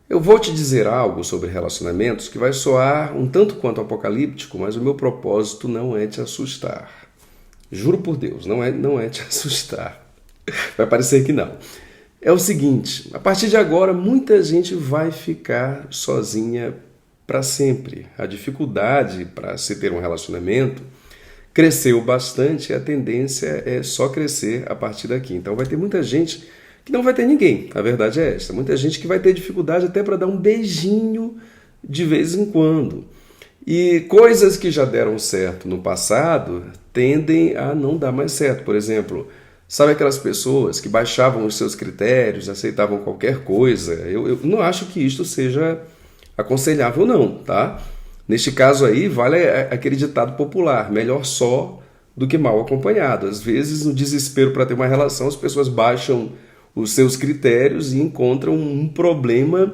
Eu vou te dizer algo sobre relacionamentos que vai soar um tanto quanto apocalíptico, mas o meu propósito não é te assustar. Juro por Deus, não é te assustar. Vai parecer que não. É o seguinte, a partir de agora muita gente vai ficar sozinha para sempre. A dificuldade para se ter um relacionamento cresceu bastante e a tendência é só crescer a partir daqui. Então vai ter muita gente que não vai ter ninguém, a verdade é esta. Muita gente que vai ter dificuldade até para dar um beijinho de vez em quando. E coisas que já deram certo no passado tendem a não dar mais certo. Por exemplo, sabe aquelas pessoas que baixavam os seus critérios, aceitavam qualquer coisa? Eu não acho que isto seja aconselhável não, tá? Neste caso aí, vale aquele ditado popular, melhor só do que mal acompanhado. Às vezes, no desespero para ter uma relação, as pessoas baixam os seus critérios e encontram um problema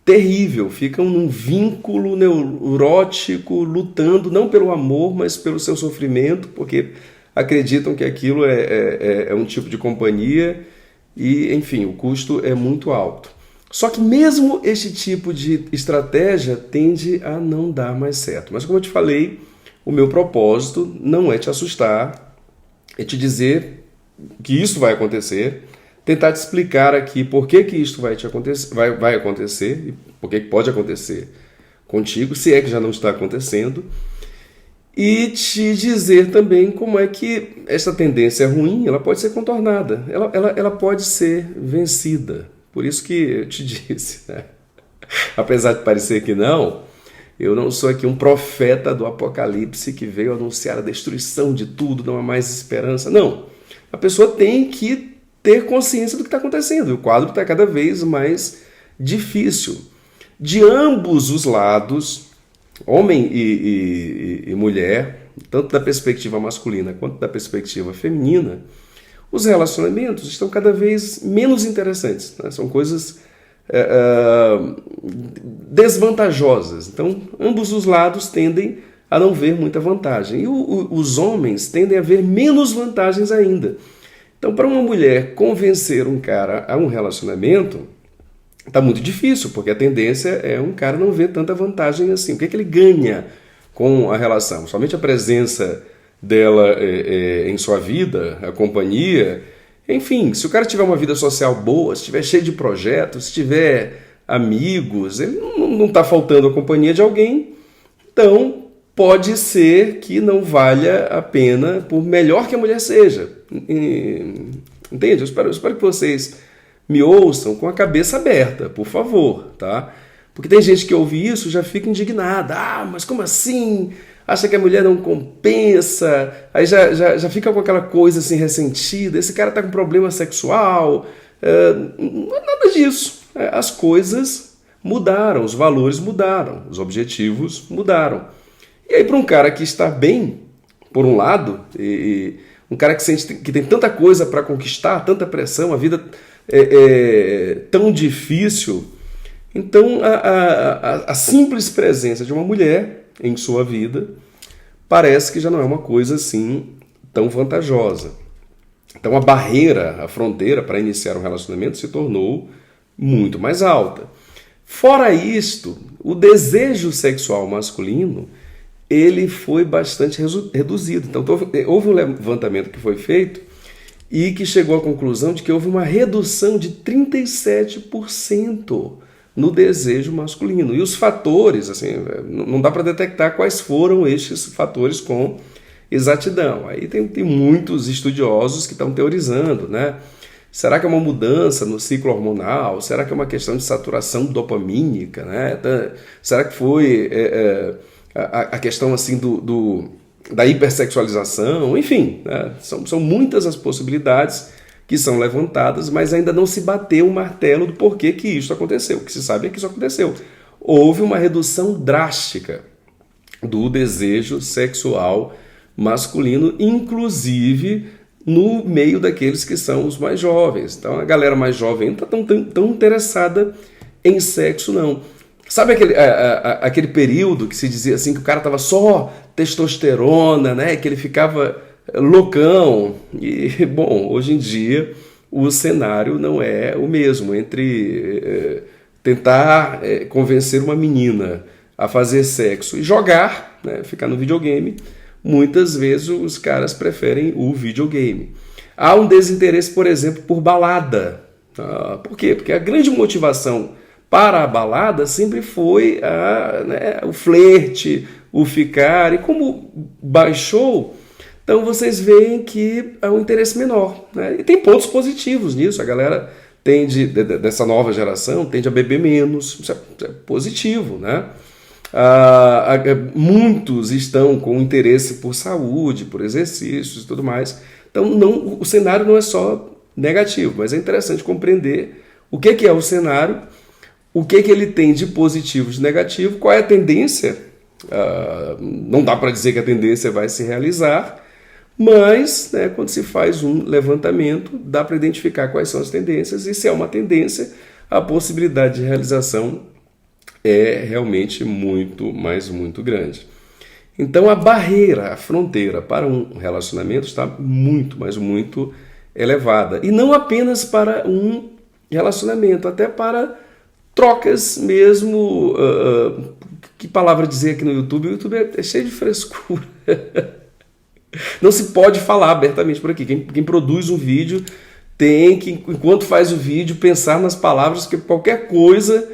terrível, ficam num vínculo neurótico, lutando não pelo amor, mas pelo seu sofrimento, porque acreditam que aquilo é um tipo de companhia e, enfim, o custo é muito alto. Só que mesmo este tipo de estratégia tende a não dar mais certo. Mas como eu te falei, o meu propósito não é te assustar, é te dizer que isso vai acontecer, tentar te explicar aqui por que isso vai acontecer e por que pode acontecer contigo, se é que já não está acontecendo, e te dizer também como é que essa tendência ruim ela pode ser contornada, ela pode ser vencida. Por isso que eu te disse, né? Apesar de parecer que não, eu não sou aqui um profeta do Apocalipse que veio anunciar a destruição de tudo, não há mais esperança. Não. A pessoa tem que ter consciência do que está acontecendo. E o quadro está cada vez mais difícil. De ambos os lados, homem e mulher, tanto da perspectiva masculina quanto da perspectiva feminina, os relacionamentos estão cada vez menos interessantes, né? São coisas desvantajosas. Então, ambos os lados tendem a não ver muita vantagem. E os homens tendem a ver menos vantagens ainda. Então, para uma mulher convencer um cara a um relacionamento, está muito difícil, porque a tendência é um cara não ver tanta vantagem assim. O que é que ele ganha com a relação? Somente a presença dela em sua vida, a companhia. Enfim, se o cara tiver uma vida social boa, se estiver cheio de projetos, se tiver amigos, ele não está faltando a companhia de alguém, então pode ser que não valha a pena, por melhor que a mulher seja. Entende? Eu espero que vocês me ouçam com a cabeça aberta, por favor, tá? Porque tem gente que ouve isso e já fica indignada. Ah, mas como assim? Acha que a mulher não compensa, aí já fica com aquela coisa assim ressentida, esse cara está com problema sexual. Não é nada disso. As coisas mudaram, os valores mudaram, os objetivos mudaram. E aí para um cara que está bem, por um lado, e um cara que sente que tem tanta coisa para conquistar, tanta pressão, a vida é tão difícil, então a simples presença de uma mulher em sua vida parece que já não é uma coisa assim tão vantajosa. Então a barreira, a fronteira para iniciar um relacionamento se tornou muito mais alta. Fora isto, o desejo sexual masculino ele foi bastante reduzido. Então houve um levantamento que foi feito e que chegou à conclusão de que houve uma redução de 37% no desejo masculino. E os fatores, assim, não dá para detectar quais foram estes fatores com exatidão. Aí tem muitos estudiosos que estão teorizando, né? Será que é uma mudança no ciclo hormonal? Será que é uma questão de saturação dopamínica, né? Será que foi a questão assim da hipersexualização? Enfim, né? São muitas as possibilidades que são levantadas, mas ainda não se bateu o martelo do porquê que isso aconteceu. O que se sabe é que isso aconteceu. Houve uma redução drástica do desejo sexual masculino, inclusive no meio daqueles que são os mais jovens. Então a galera mais jovem não está tão interessada em sexo, não. Sabe aquele período que se dizia assim que o cara estava só testosterona, né? Que ele ficava loucão? E, bom, hoje em dia o cenário não é o mesmo. Entre tentar convencer uma menina a fazer sexo e jogar, né, ficar no videogame, muitas vezes os caras preferem o videogame. Há um desinteresse, por exemplo, por balada. Por quê? Porque a grande motivação para a balada sempre foi o flerte, o ficar, e como baixou, então vocês veem que há um interesse menor, né? E tem pontos positivos nisso, a galera dessa nova geração tende a beber menos, isso é positivo, né? Muitos estão com interesse por saúde, por exercícios e tudo mais, então o cenário não é só negativo, mas é interessante compreender o que é o cenário, o que ele tem de positivo e de negativo, qual é a tendência. Não dá para dizer que a tendência vai se realizar, mas, né, quando se faz um levantamento, dá para identificar quais são as tendências, e se é uma tendência, a possibilidade de realização é realmente muito, mas muito grande. Então a barreira, a fronteira para um relacionamento está muito, mas muito elevada. E não apenas para um relacionamento, até para trocas mesmo. Que palavra dizer aqui no YouTube? O YouTube é cheio de frescura. Não se pode falar abertamente por aqui. Quem produz um vídeo tem que, enquanto faz o vídeo, pensar nas palavras, que qualquer coisa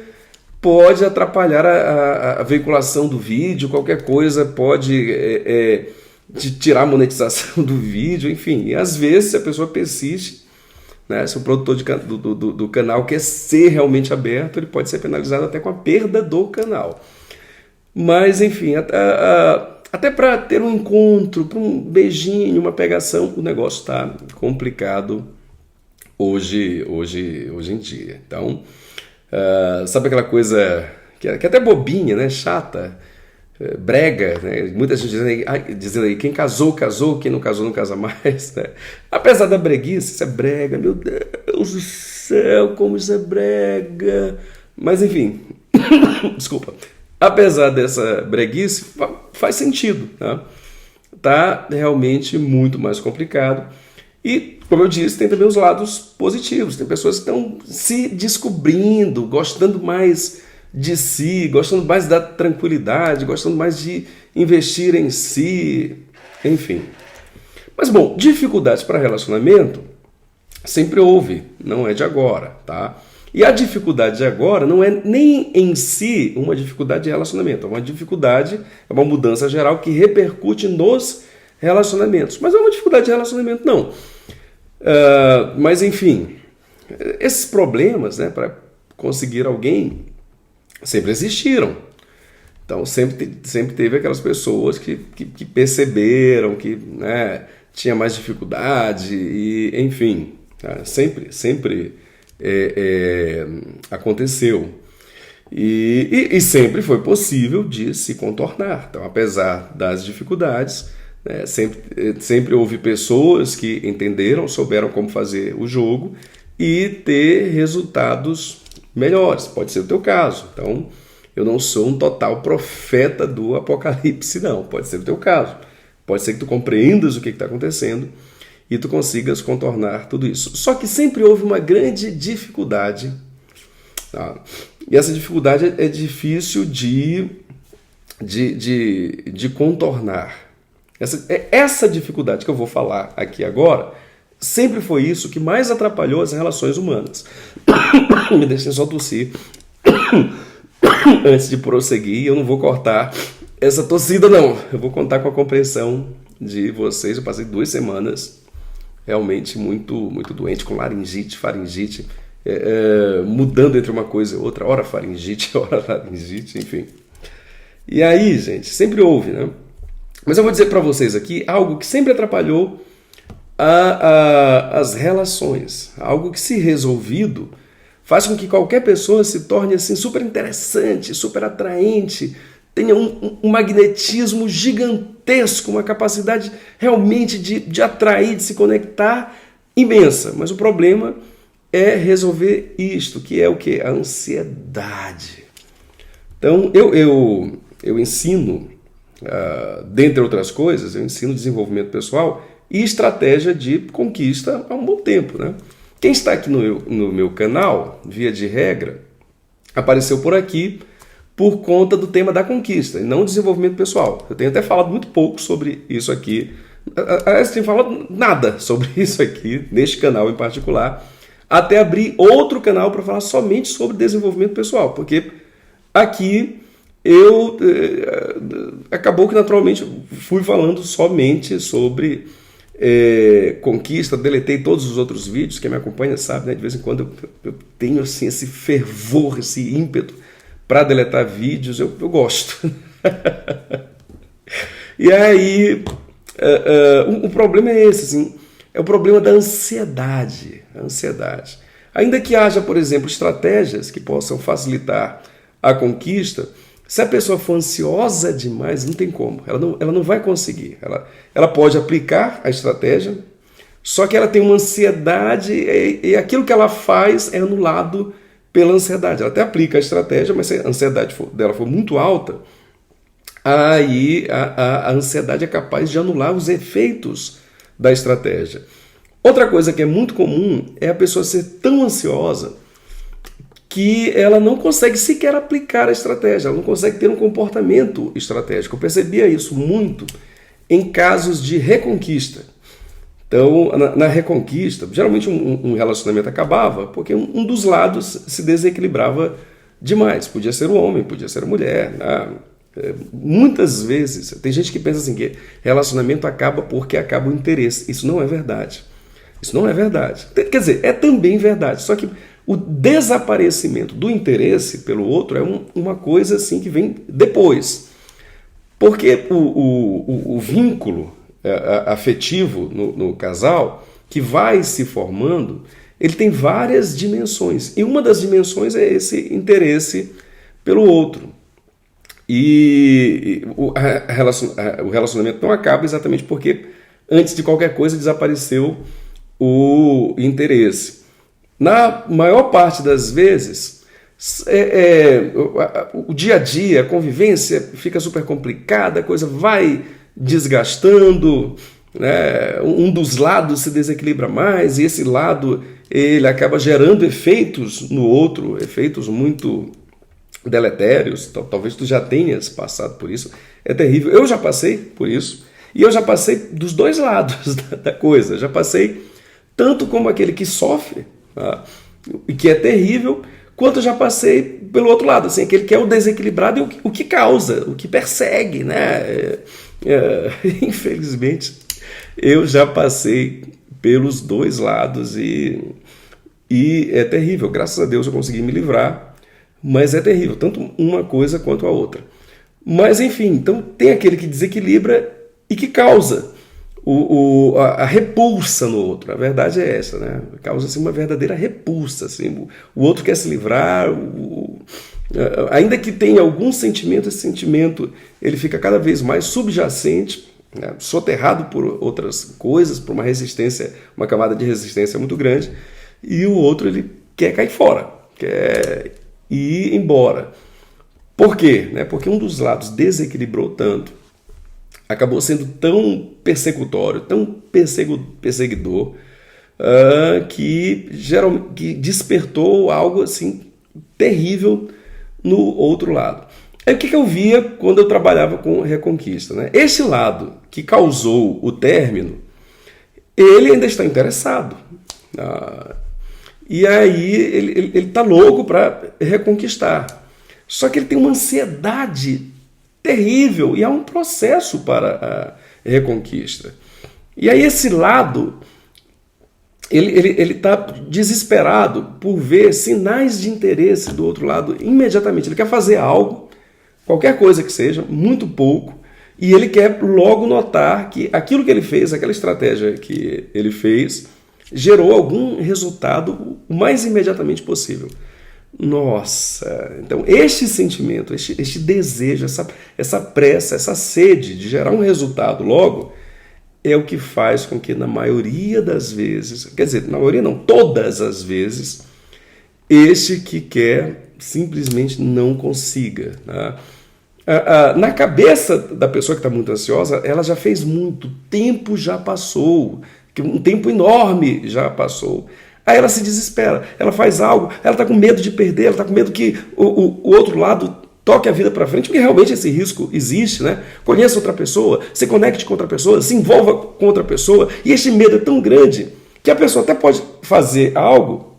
pode atrapalhar a veiculação do vídeo, qualquer coisa pode tirar a monetização do vídeo, enfim. E às vezes, se a pessoa persiste, né, se o produtor do canal quer ser realmente aberto, ele pode ser penalizado até com a perda do canal. Mas, enfim, até para ter um encontro, para um beijinho, uma pegação, o negócio está complicado hoje em dia. Então, sabe aquela coisa que é até bobinha, né? Chata, brega, né? Muita gente dizendo aí, quem casou, casou, quem não casou, não casa mais, né? Apesar da breguice, isso é brega, meu Deus do céu, como isso é brega. Mas enfim, desculpa. Apesar dessa breguice, faz sentido, né? Tá realmente muito mais complicado. E, como eu disse, tem também os lados positivos. Tem pessoas que estão se descobrindo, gostando mais de si, gostando mais da tranquilidade, gostando mais de investir em si, enfim. Mas, bom, dificuldades para relacionamento sempre houve, não é de agora, tá? E a dificuldade de agora não é nem em si uma dificuldade de relacionamento, é uma dificuldade, é uma mudança geral que repercute nos relacionamentos. Mas não é uma dificuldade de relacionamento, não. Mas, enfim, esses problemas, né, para conseguir alguém sempre existiram. Então, sempre teve aquelas pessoas que perceberam que, né, tinha mais dificuldade e, enfim, sempre aconteceu. E sempre foi possível de se contornar. Então, apesar das dificuldades, né, sempre houve pessoas que entenderam, souberam como fazer o jogo e ter resultados melhores. Pode ser o teu caso. Então, eu não sou um total profeta do apocalipse, não. Pode ser o teu caso. Pode ser que tu compreendas o que está acontecendo e tu consigas contornar tudo isso. Só que sempre houve uma grande dificuldade, tá? E essa dificuldade é difícil de contornar. Essa dificuldade que eu vou falar aqui agora sempre foi isso que mais atrapalhou as relações humanas. Me deixem só tossir antes de prosseguir. Eu não vou cortar essa tossida, não. Eu vou contar com a compreensão de vocês. Eu passei 2 semanas realmente muito, muito doente, com laringite, faringite, mudando entre uma coisa e outra, ora faringite, ora laringite, enfim. E aí, gente, sempre houve, né? Mas eu vou dizer para vocês aqui algo que sempre atrapalhou as relações, algo que, se resolvido, faz com que qualquer pessoa se torne assim super interessante, super atraente, tenha um magnetismo gigantesco, uma capacidade realmente de atrair, de se conectar imensa. Mas o problema é resolver isto, que é o quê? A ansiedade. Então, eu ensino, dentre outras coisas, eu ensino desenvolvimento pessoal e estratégia de conquista há um bom tempo, né? Quem está aqui no meu canal, via de regra, apareceu por aqui por conta do tema da conquista, e não desenvolvimento pessoal. Eu tenho até falado muito pouco sobre isso aqui. Aliás, tenho falado nada sobre isso aqui, neste canal em particular, até abrir outro canal para falar somente sobre desenvolvimento pessoal, porque aqui acabou que naturalmente fui falando somente sobre conquista, deletei todos os outros vídeos. Quem me acompanha sabe, né? De vez em quando eu tenho assim, esse fervor, esse ímpeto para deletar vídeos, eu gosto. E aí, o problema é esse, assim, é o problema da ansiedade. A ansiedade. Ainda que haja, por exemplo, estratégias que possam facilitar a conquista, se a pessoa for ansiosa demais, não tem como, ela não vai conseguir. Ela pode aplicar a estratégia, só que ela tem uma ansiedade e aquilo que ela faz é anulado pela ansiedade. Ela até aplica a estratégia, mas se a ansiedade dela for muito alta, aí a ansiedade é capaz de anular os efeitos da estratégia. Outra coisa que é muito comum é a pessoa ser tão ansiosa que ela não consegue sequer aplicar a estratégia, ela não consegue ter um comportamento estratégico. Eu percebia isso muito em casos de reconquista. Então, na reconquista, geralmente um relacionamento acabava porque um dos lados se desequilibrava demais. Podia ser o homem, podia ser a mulher, né? Muitas vezes, tem gente que pensa assim, que relacionamento acaba porque acaba o interesse. Isso não é verdade. Isso não é verdade. Quer dizer, é também verdade, só que o desaparecimento do interesse pelo outro é uma coisa assim que vem depois. Porque o vínculo afetivo no casal, que vai se formando, ele tem várias dimensões. E uma das dimensões é esse interesse pelo outro. E o relacionamento não acaba exatamente porque, antes de qualquer coisa, desapareceu o interesse. Na maior parte das vezes, o dia a dia, a convivência fica super complicada, a coisa vai desgastando, né? Um dos lados se desequilibra mais e esse lado ele acaba gerando efeitos no outro, efeitos muito deletérios. Talvez tu já tenhas passado por isso. É terrível. Eu já passei por isso e eu já passei dos dois lados da coisa. Já passei tanto como aquele que sofre, e que é terrível, quanto eu já passei pelo outro lado, assim, aquele que é o desequilibrado e o que causa, o que persegue, né? Infelizmente, eu já passei pelos dois lados e é terrível. Graças a Deus eu consegui me livrar, mas é terrível, tanto uma coisa quanto a outra. Mas enfim, então tem aquele que desequilibra e que causa a repulsa no outro. A verdade é essa, né? Causa assim, uma verdadeira repulsa. Assim. O outro quer se livrar, ainda que tenha algum sentimento, esse sentimento ele fica cada vez mais subjacente, né? Soterrado por outras coisas, por uma resistência, uma camada de resistência muito grande, e o outro ele quer cair fora, quer ir embora. Por quê? Porque um dos lados desequilibrou tanto, acabou sendo tão persecutório, tão perseguidor, que despertou algo assim terrível no outro lado. Aí o que eu via quando eu trabalhava com Reconquista, né? Esse lado que causou o término, ele ainda está interessado. E aí ele está louco para reconquistar. Só que ele tem uma ansiedade terrível e há um processo para a reconquista. E aí esse lado, ele está desesperado por ver sinais de interesse do outro lado imediatamente. Ele quer fazer algo, qualquer coisa que seja, muito pouco, e ele quer logo notar que aquilo que ele fez, aquela estratégia que ele fez, gerou algum resultado o mais imediatamente possível. Nossa, então este sentimento, este desejo, essa pressa, essa sede de gerar um resultado logo, é o que faz com que na maioria das vezes, quer dizer, na maioria não, todas as vezes, este que quer simplesmente não consiga. Né? Na cabeça da pessoa que está muito ansiosa, ela já fez muito, tempo já passou, um tempo enorme já passou. Aí ela se desespera, ela faz algo, ela está com medo de perder, ela está com medo que o outro lado toque a vida para frente, porque realmente esse risco existe, né? Conheça outra pessoa, se conecte com outra pessoa, se envolva com outra pessoa, e este medo é tão grande que a pessoa até pode fazer algo,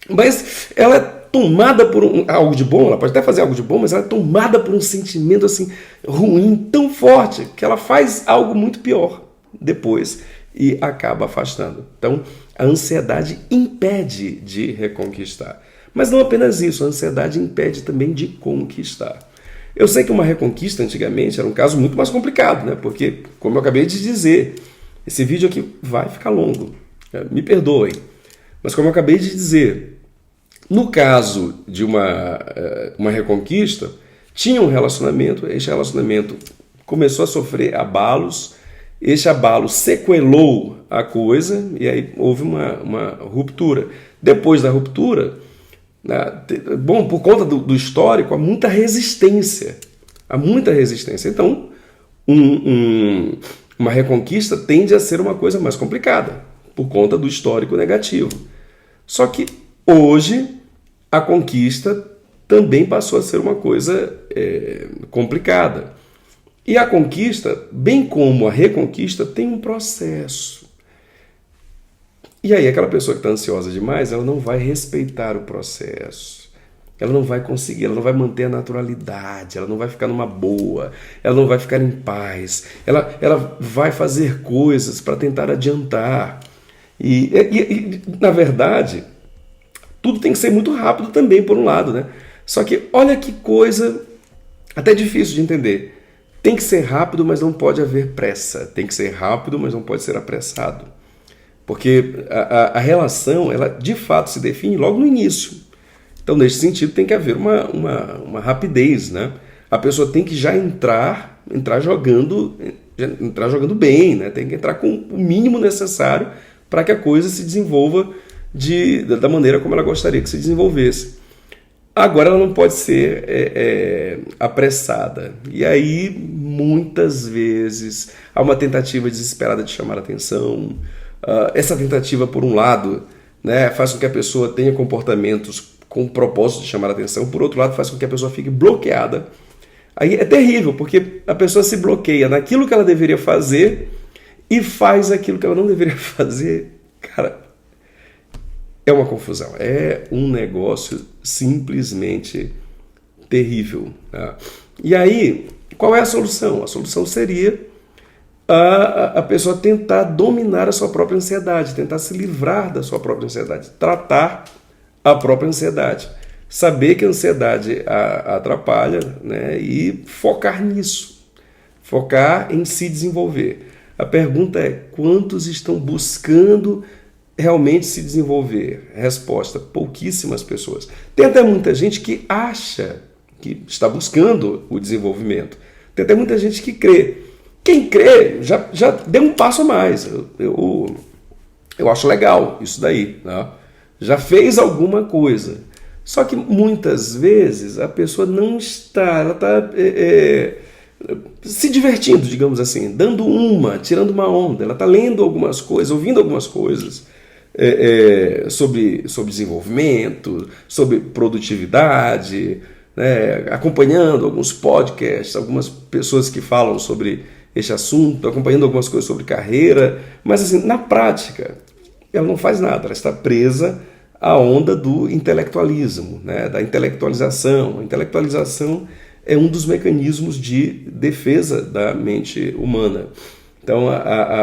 mas ela é tomada por algo de bom, ela pode até fazer algo de bom, mas ela é tomada por um sentimento assim ruim, tão forte, que ela faz algo muito pior depois e acaba afastando. Então, a ansiedade impede de reconquistar. Mas não apenas isso, a ansiedade impede também de conquistar. Eu sei que uma reconquista antigamente era um caso muito mais complicado, né? Porque, como eu acabei de dizer, esse vídeo aqui vai ficar longo, me perdoem. Mas como eu acabei de dizer, no caso de uma reconquista, tinha um relacionamento, este relacionamento começou a sofrer abalos, este abalo sequelou a coisa e aí houve uma ruptura. Depois da ruptura, bom, por conta do histórico, há muita resistência. Há muita resistência. Então, uma reconquista tende a ser uma coisa mais complicada, por conta do histórico negativo. Só que hoje a conquista também passou a ser uma coisa complicada. E a conquista, bem como a reconquista, tem um processo. E aí aquela pessoa que está ansiosa demais, ela não vai respeitar o processo. Ela não vai conseguir, ela não vai manter a naturalidade, ela não vai ficar numa boa, ela não vai ficar em paz, ela vai fazer coisas para tentar adiantar. E, na verdade, tudo tem que ser muito rápido também, por um lado, né? Só que olha que coisa até difícil de entender. Tem que ser rápido, mas não pode haver pressa. Tem que ser rápido, mas não pode ser apressado. Porque a relação, ela de fato se define logo no início. Então, nesse sentido, tem que haver uma rapidez, né? A pessoa tem que já entrar jogando bem, né? Tem que entrar com o mínimo necessário para que a coisa se desenvolva da maneira como ela gostaria que se desenvolvesse. Agora ela não pode ser apressada. E aí, muitas vezes, há uma tentativa desesperada de chamar a atenção. Essa tentativa, por um lado, né, faz com que a pessoa tenha comportamentos com o propósito de chamar a atenção. Por outro lado, faz com que a pessoa fique bloqueada. Aí é terrível, porque a pessoa se bloqueia naquilo que ela deveria fazer e faz aquilo que ela não deveria fazer. Cara, é uma confusão, é um negócio simplesmente terrível. Tá? E aí, qual é a solução? A solução seria a pessoa tentar dominar a sua própria ansiedade, tentar se livrar da sua própria ansiedade, tratar a própria ansiedade, saber que a ansiedade a atrapalha, né? E focar nisso, focar em se desenvolver. A pergunta é, quantos estão buscando realmente se desenvolver? Resposta, pouquíssimas pessoas. Tem até muita gente que acha que está buscando o desenvolvimento. Tem até muita gente que crê. Quem crê já deu um passo a mais. Eu acho legal isso daí. Né? Já fez alguma coisa. Só que muitas vezes a pessoa não está, ela está se divertindo, digamos assim, tirando uma onda. Ela está lendo algumas coisas, ouvindo algumas coisas sobre desenvolvimento, sobre produtividade, né? Acompanhando alguns podcasts, algumas pessoas que falam sobre este assunto, acompanhando algumas coisas sobre carreira, mas assim, na prática, ela não faz nada, ela está presa à onda do intelectualismo, né? Da intelectualização. A intelectualização é um dos mecanismos de defesa da mente humana. Então,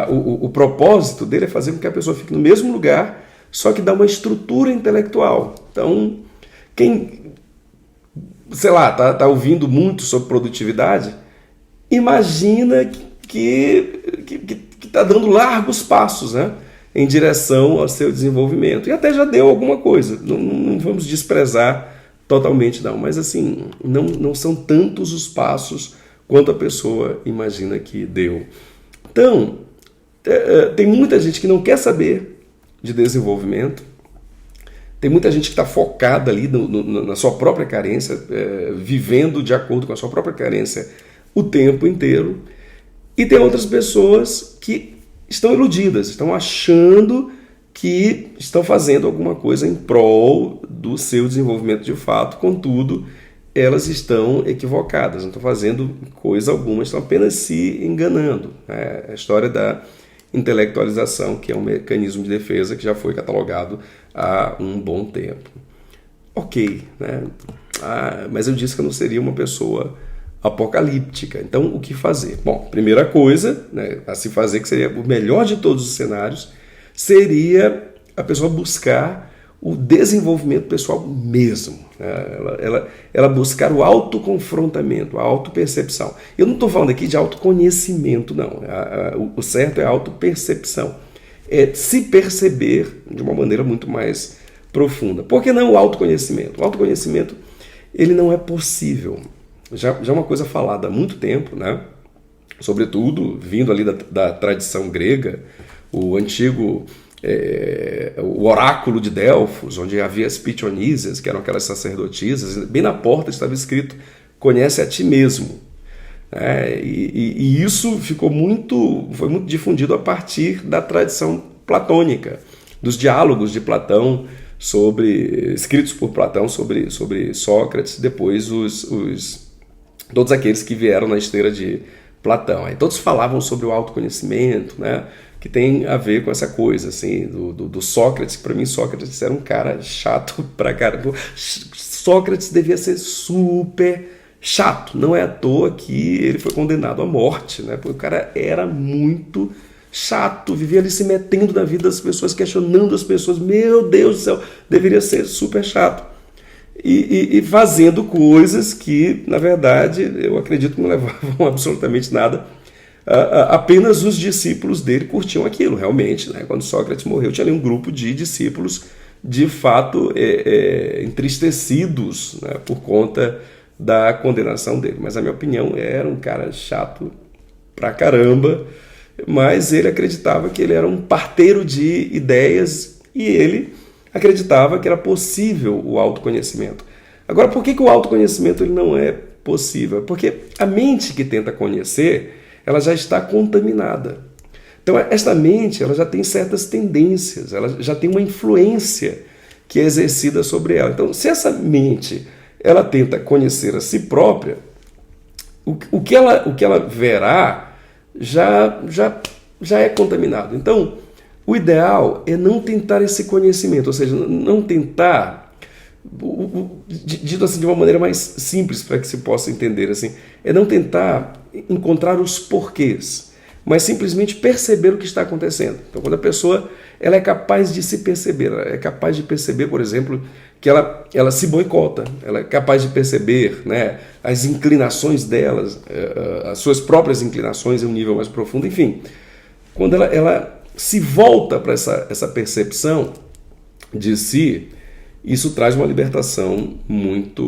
o propósito dele é fazer com que a pessoa fique no mesmo lugar, só que dá uma estrutura intelectual. Então, quem, sei lá, tá ouvindo muito sobre produtividade, imagina que está dando largos passos, né, em direção ao seu desenvolvimento. E até já deu alguma coisa, não vamos desprezar totalmente, não. Mas, assim, não são tantos os passos quanto a pessoa imagina que deu. Então, tem muita gente que não quer saber de desenvolvimento, tem muita gente que está focada ali na sua própria carência, vivendo de acordo com a sua própria carência o tempo inteiro, e tem outras pessoas que estão iludidas, estão achando que estão fazendo alguma coisa em prol do seu desenvolvimento de fato, contudo, elas estão equivocadas, não estão fazendo coisa alguma, estão apenas se enganando. É a história da intelectualização, que é um mecanismo de defesa que já foi catalogado há um bom tempo. Ok, né? Mas eu disse que eu não seria uma pessoa apocalíptica. Então, o que fazer? Bom, primeira coisa, né, a se fazer, que seria o melhor de todos os cenários, seria a pessoa buscar o desenvolvimento pessoal mesmo. Né? Ela buscar o autoconfrontamento, a autopercepção. Eu não estou falando aqui de autoconhecimento, não. O certo é a autopercepção. É se perceber de uma maneira muito mais profunda. Por que não o autoconhecimento? O autoconhecimento, ele não é possível. Já é uma coisa falada há muito tempo, né? Sobretudo vindo ali da tradição grega, o antigo o oráculo de Delfos, onde havia as pitonisas, que eram aquelas sacerdotisas, bem na porta estava escrito: conhece a ti mesmo. E isso foi muito difundido a partir da tradição platônica, dos diálogos de Platão, escritos por Platão sobre Sócrates, depois todos aqueles que vieram na esteira de Platão. Aí todos falavam sobre o autoconhecimento, né? Que tem a ver com essa coisa assim, do Sócrates. Para mim, Sócrates era um cara chato pra caramba. Sócrates devia ser super chato. Não é à toa que ele foi condenado à morte, né? Porque o cara era muito chato, vivia ali se metendo na vida das pessoas, questionando as pessoas. Meu Deus do céu, deveria ser super chato. E fazendo coisas que, na verdade, eu acredito que não levavam absolutamente nada. Apenas os discípulos dele curtiam aquilo, realmente. Né? Quando Sócrates morreu, tinha ali um grupo de discípulos de fato entristecidos, né, por conta da condenação dele. Mas, na minha opinião, era um cara chato pra caramba, mas ele acreditava que ele era um parteiro de ideias e ele acreditava que era possível o autoconhecimento. Agora, por que o autoconhecimento ele não é possível? Porque a mente que tenta conhecer, ela já está contaminada. Então, esta mente ela já tem certas tendências, ela já tem uma influência que é exercida sobre ela. Então, se essa mente ela tenta conhecer a si própria, o que ela verá já é contaminado. Então, o ideal é não tentar esse conhecimento, ou seja, não tentar, dito assim de uma maneira mais simples para que se possa entender, assim, é não tentar encontrar os porquês, mas simplesmente perceber o que está acontecendo. Então, quando a pessoa ela é capaz de se perceber, ela é capaz de perceber, por exemplo, que ela se boicota, ela é capaz de perceber, né, as inclinações delas, as suas próprias inclinações em um nível mais profundo, enfim, quando ela se volta para essa percepção de si, isso traz uma libertação muito,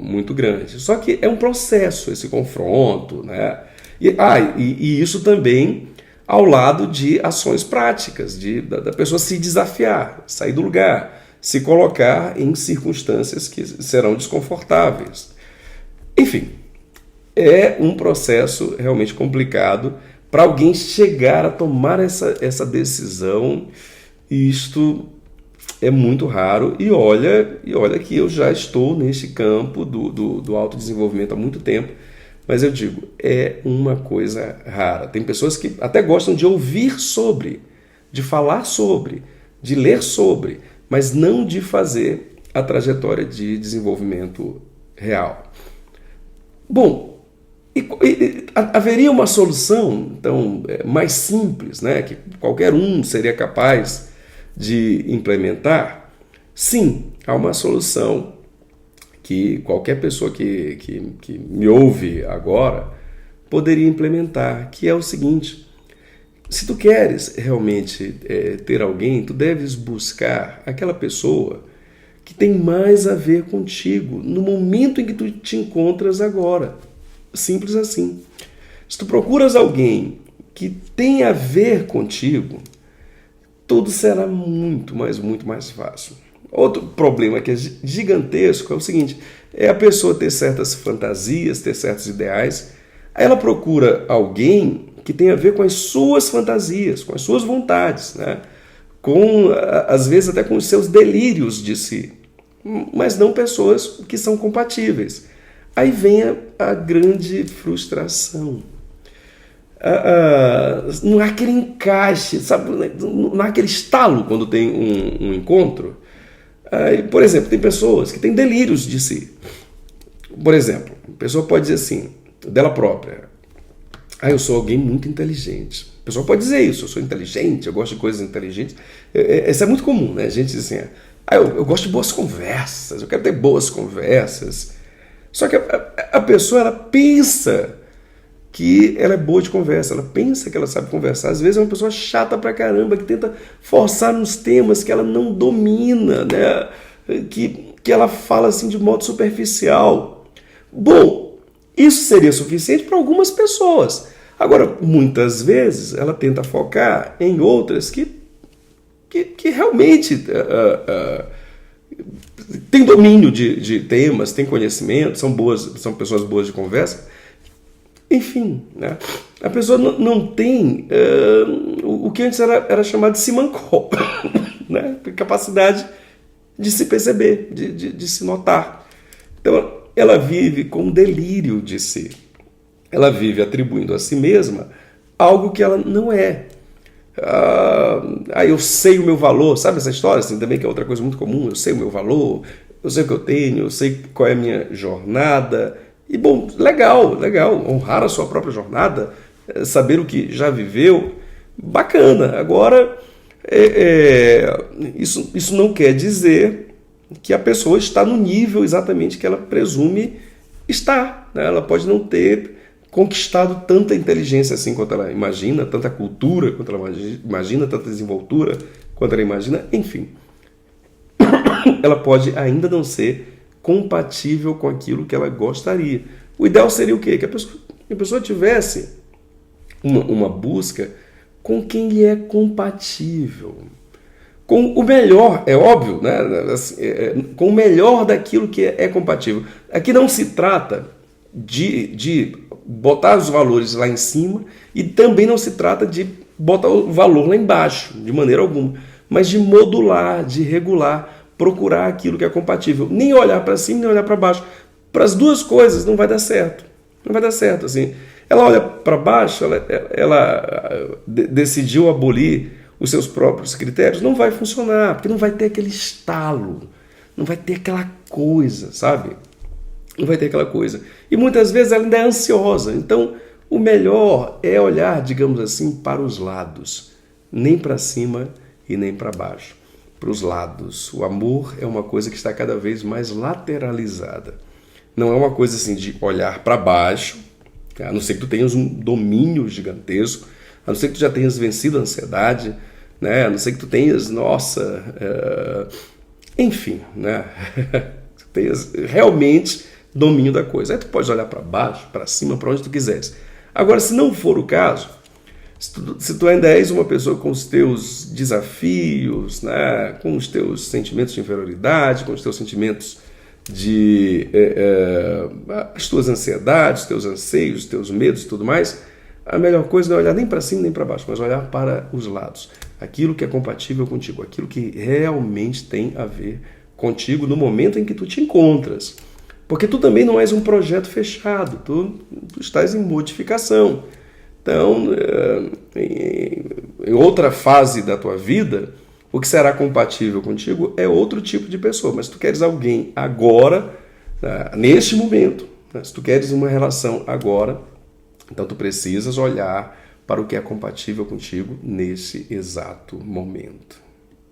muito grande. Só que é um processo, esse confronto, né? E isso também ao lado de ações práticas, da pessoa se desafiar, sair do lugar, se colocar em circunstâncias que serão desconfortáveis. Enfim, é um processo realmente complicado para alguém chegar a tomar essa decisão. Isto é muito raro e olha que eu já estou neste campo do autodesenvolvimento há muito tempo, mas eu digo, é uma coisa rara. Tem pessoas que até gostam de ouvir sobre, de falar sobre, de ler sobre, mas não de fazer a trajetória de desenvolvimento real. Bom, haveria uma solução então mais simples, né, que qualquer um seria capaz de implementar? Sim, há uma solução que qualquer pessoa que me ouve agora poderia implementar, que é o seguinte: se tu queres realmente ter alguém, tu deves buscar aquela pessoa que tem mais a ver contigo no momento em que tu te encontras agora. Simples assim. Se tu procuras alguém que tem a ver contigo, tudo será muito mais fácil. Outro problema que é gigantesco é o seguinte: é a pessoa ter certas fantasias, ter certos ideais, aí ela procura alguém que tem a ver com as suas fantasias, com as suas vontades, né? às vezes até com os seus delírios de si, mas não pessoas que são compatíveis. Aí vem a grande frustração. Não há aquele encaixe, sabe? Não há aquele estalo quando tem um encontro. Por exemplo, tem pessoas que têm delírios de si. Por exemplo, a pessoa pode dizer assim, dela própria: eu sou alguém muito inteligente. A pessoa pode dizer isso: eu sou inteligente, eu gosto de coisas inteligentes. Isso é muito comum, né? A gente diz assim: eu gosto de boas conversas, eu quero ter boas conversas. Só que a pessoa, ela pensa que ela é boa de conversa, ela pensa que ela sabe conversar. Às vezes é uma pessoa chata pra caramba, que tenta forçar nos temas que ela não domina, né? Que ela fala assim de modo superficial. Bom, isso seria suficiente para algumas pessoas. Agora, muitas vezes, ela tenta focar em outras que realmente têm domínio de temas, têm conhecimento, são pessoas boas de conversa. Enfim, né? A pessoa não tem o que antes era chamado de simancol, né? Capacidade de se perceber, de se notar. Então, ela vive com um delírio de si. Ela vive atribuindo a si mesma algo que ela não é. Eu sei o meu valor, sabe essa história assim, também, que é outra coisa muito comum? Eu sei o meu valor, eu sei o que eu tenho, eu sei qual é a minha jornada. E bom, legal, honrar a sua própria jornada, saber o que já viveu, bacana. Agora, isso não quer dizer que a pessoa está no nível exatamente que ela presume estar, né? Ela pode não ter conquistado tanta inteligência assim quanto ela imagina, tanta cultura quanto ela imagina, tanta desenvoltura quanto ela imagina, enfim. Ela pode ainda não ser compatível com aquilo que ela gostaria. O ideal seria o quê? Que a pessoa tivesse uma busca com quem lhe é compatível. Com o melhor, é óbvio, né? Com o melhor daquilo que é compatível. Aqui não se trata de botar os valores lá em cima e também não se trata de botar o valor lá embaixo, de maneira alguma, mas de modular, de regular, procurar aquilo que é compatível. Nem olhar para cima, nem olhar para baixo. Para as duas coisas não vai dar certo. Não vai dar certo. Assim. Ela olha para baixo, ela decidiu abolir os seus próprios critérios, não vai funcionar, porque não vai ter aquele estalo, não vai ter aquela coisa, sabe? Não vai ter aquela coisa. E muitas vezes ela ainda é ansiosa. Então, o melhor é olhar, digamos assim, para os lados. Nem para cima e nem para baixo. Para os lados. O amor é uma coisa que está cada vez mais lateralizada. Não é uma coisa assim de olhar para baixo, a não ser que tu tenhas um domínio gigantesco, a não ser que tu já tenhas vencido a ansiedade, né? A não ser que tu tenhas, enfim, né? Tu tenhas realmente domínio da coisa. Aí tu pode olhar para baixo, para cima, para onde tu quiseres. Agora, se não for o caso, se tu ainda és uma pessoa com os teus desafios, né? Com os teus sentimentos de inferioridade, com os teus sentimentos as tuas ansiedades, teus anseios, teus medos e tudo mais, a melhor coisa não é olhar nem para cima nem para baixo, mas olhar para os lados. Aquilo que é compatível contigo, aquilo que realmente tem a ver contigo no momento em que tu te encontras. Porque tu também não és um projeto fechado, tu estás em modificação. Então, em outra fase da tua vida, o que será compatível contigo é outro tipo de pessoa. Mas se tu queres alguém agora, neste momento, se tu queres uma relação agora, então tu precisas olhar para o que é compatível contigo nesse exato momento.